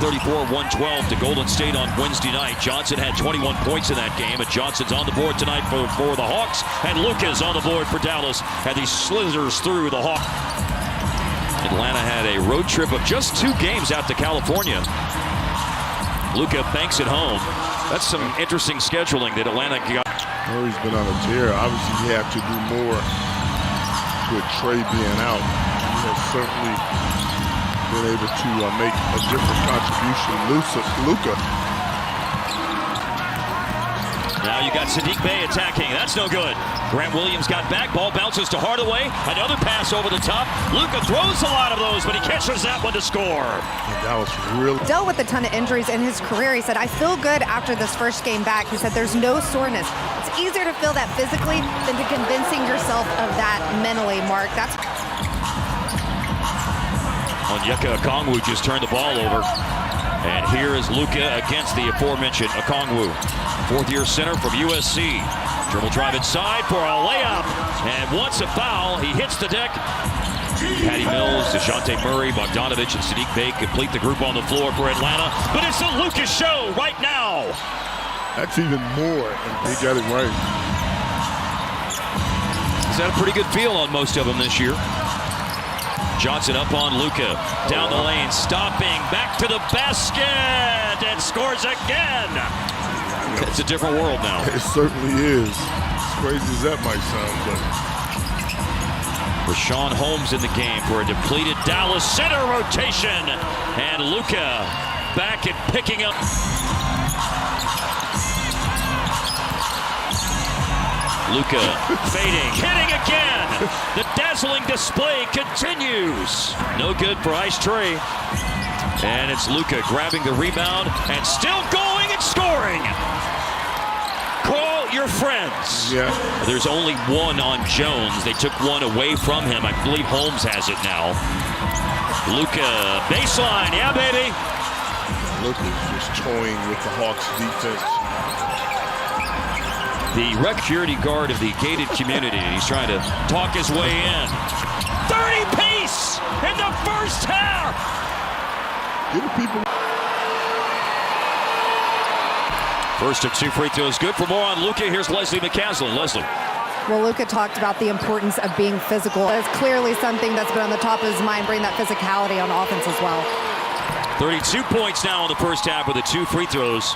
134-112 to Golden State on Wednesday night. Johnson had 21 points in that game, and Johnson's on the board tonight for the Hawks, and Luka's on the board for Dallas, and he slithers through the Hawks. Atlanta had a road trip of just 2 games out to California. Luka banks it home. That's some interesting scheduling that Atlanta got. Murray's been on a tear. Obviously, he had to do more with Trey being out. He has certainly been able to make a different contribution. Luka. Now you got Saddiq Bey attacking. That's no good. Grant Williams got back. Ball bounces to Hardaway. Another pass over the top. Luka throws a lot of those, but he catches that one to score. That was really... Dealt with a ton of injuries in his career. He said, I feel good after this first game back. He said there's no soreness. It's easier to feel that physically than to convincing yourself of that mentally, Mark. That's... Onyeka Okongwu just turned the ball over. And here is Luka against the aforementioned Okongwu. 4th-year center from USC. Dribble drive inside for a layup. And once a foul, he hits the deck. Patty Mills, DeJounte Murray, Bogdanovich, and Saddiq Bey complete the group on the floor for Atlanta. But it's the Luka show right now. That's even more, and they got it right. He's had a pretty good feel on most of them this year. Johnson up on Luka, down the lane, stopping, back to the basket, and scores again. It's a different world now. It certainly is. As crazy as that might sound, but... Rashawn Holmes in the game for a depleted Dallas center rotation. And Luka back and picking up. Luka fading, hitting again. The dazzling display continues. No good for Ice Trey. And it's Luka grabbing the rebound and still going and scoring. Call your friends. Yeah. There's only one on Jones. They took one away from him. I believe Holmes has it now. Luka, baseline. Yeah, baby. Luka's just toying with the Hawks defense. The security guard of the gated community. He's trying to talk his way in. 30 piece in the first half. Give the people. First of 2 free throws, good. For more on Luka, here's Leslie McCaslin. Leslie. Well, Luka talked about the importance of being physical. It's clearly something that's been on the top of his mind, bring that physicality on offense as well. 32 points now in the first half with the 2 free throws.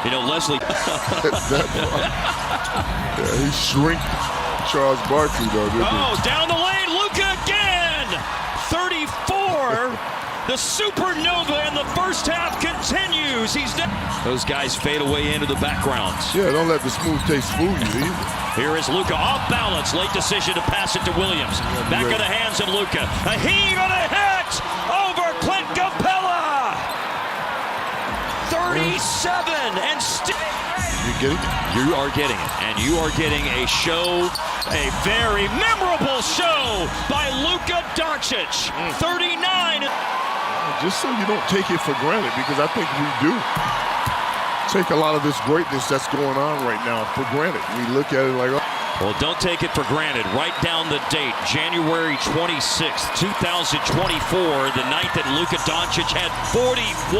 You know, Leslie. Yeah, he shrinked Charles Barkley, though, didn't he? Down the lane, Luka again! 34. The supernova in the first half continues. Those guys fade away into the background. Yeah, don't let the smooth taste fool you either. Here is Luka off balance. Late decision to pass it to Williams. Back of the hands of Luka. A heave and a hit over Clint Capella. 37 and still. You getting it? You are getting it. And you are getting a show, a very memorable show by Luka Doncic. 39. Just so you don't take it for granted, because I think we do take a lot of this greatness that's going on right now for granted. We look at it like, oh. Well, don't take it for granted. Write down the date, January 26th, 2024, the night that Luka Doncic had 41.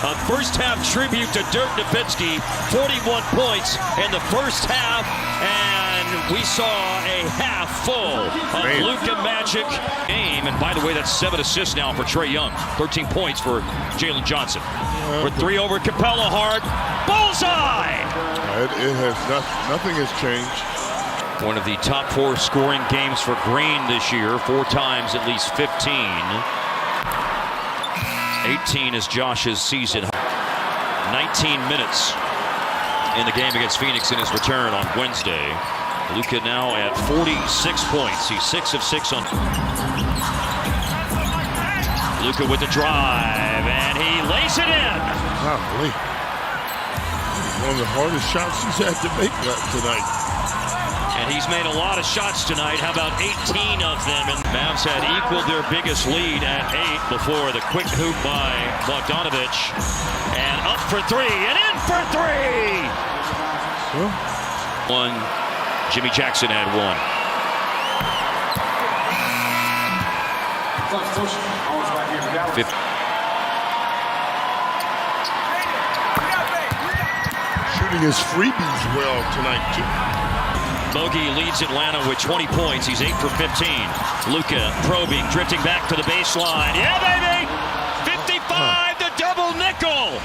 A first-half tribute to Dirk Nowitzki, 41 points in the first half, and we saw a half full of Luka Magic game. And by the way, that's 7 assists now for Trae Young, 13 points for Jalen Johnson. For 3 over Capella, hard, bullseye! It has nothing has changed. One of the top 4 scoring games for Green this year, 4 times at least 15. 18 is Josh's season. 19 minutes in the game against Phoenix in his return on Wednesday. Luka now at 46 points. He's 6 of 6 on. Luka with the drive, and he lays it in. Golly. One of the hardest shots he's had to make tonight. And he's made a lot of shots tonight. How about 18 of them? And Mavs had equaled their biggest lead at 8 before the quick hoop by Bogdanovich. And up for 3 and in for 3. One. Jimmy Jackson had 1. shooting his freebies well tonight, too. Bogey leads Atlanta with 20 points. He's 8 for 15. Luka probing, drifting back to the baseline. Yeah, baby! 55, the double nickel!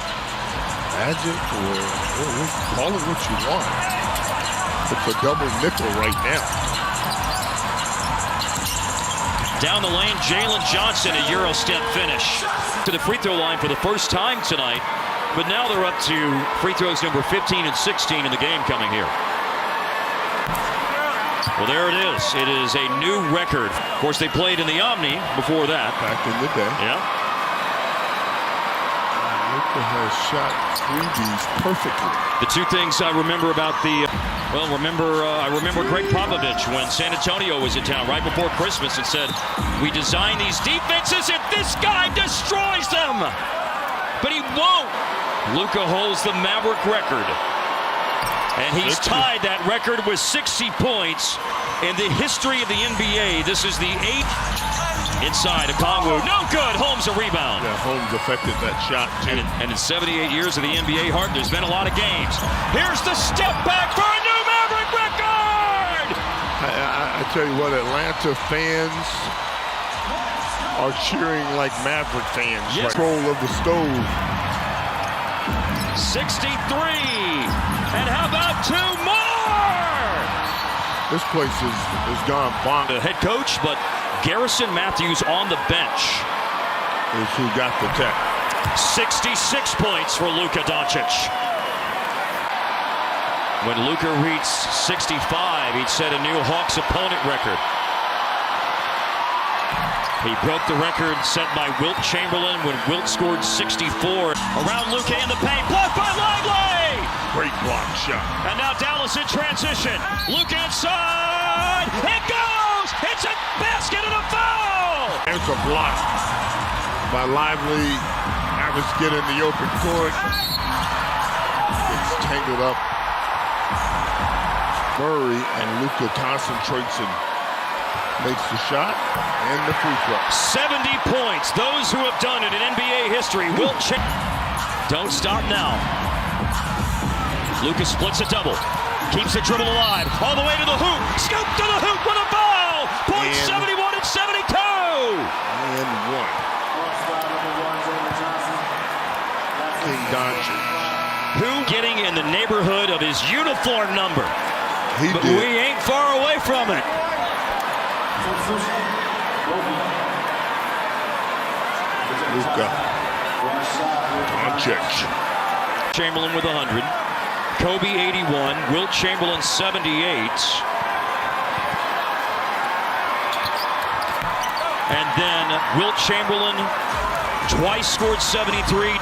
Magic, or call it what you want. It's a double nickel right now. Down the lane, Jalen Johnson, a Euro step finish. To the free throw line for the first time tonight. But now they're up to free throws number 15 and 16 in the game coming here. Well, there it is. It is a new record. Of course, they played in the Omni before that. Back in the day. Yeah. Luka has shot freebies perfectly. The two things I remember about the, I remember Greg Popovich when San Antonio was in town right before Christmas and said, we design these defenses and this guy destroys them. But he won't. Luka holds the Maverick record. And he's tied that record with 60 points in the history of the NBA. This is the 8th inside of Kongwu. No good. Holmes a rebound. Yeah, Holmes affected that shot, too. And in 78 years of the NBA, Hart, there's been a lot of games. Here's the step back for a new Maverick record! I tell you what, Atlanta fans are cheering like Maverick fans. Yes. Control of the stove. 63. And how about 2 more? This place is gone bonkers. The head coach, but Garrison Matthews on the bench is who got the tech. 66 points for Luka Doncic. When Luka reached 65, he'd set a new Hawks opponent record. He broke the record set by Wilt Chamberlain when Wilt scored 64. Around Luka in the paint, blocked by Lively! Great block shot. And now Dallas in transition. Luka inside. It goes! It's a basket and a foul! There's a block by Lively. Average get in the open court. It's tangled up. Murray and Luka concentrates and makes the shot and the free throw. 70 points. Those who have done it in NBA history will check. Don't stop now. Luka splits a double. Keeps the dribble alive. All the way to the hoop. Scoop to the hoop with a foul. Points 71 and 72. And one. King Doncic. Who getting in the neighborhood of his uniform number. But did. we ain't far away from it. Luka Doncic. Chamberlain with 100. Kobe 81. Wilt Chamberlain 78. And then Wilt Chamberlain twice scored 73.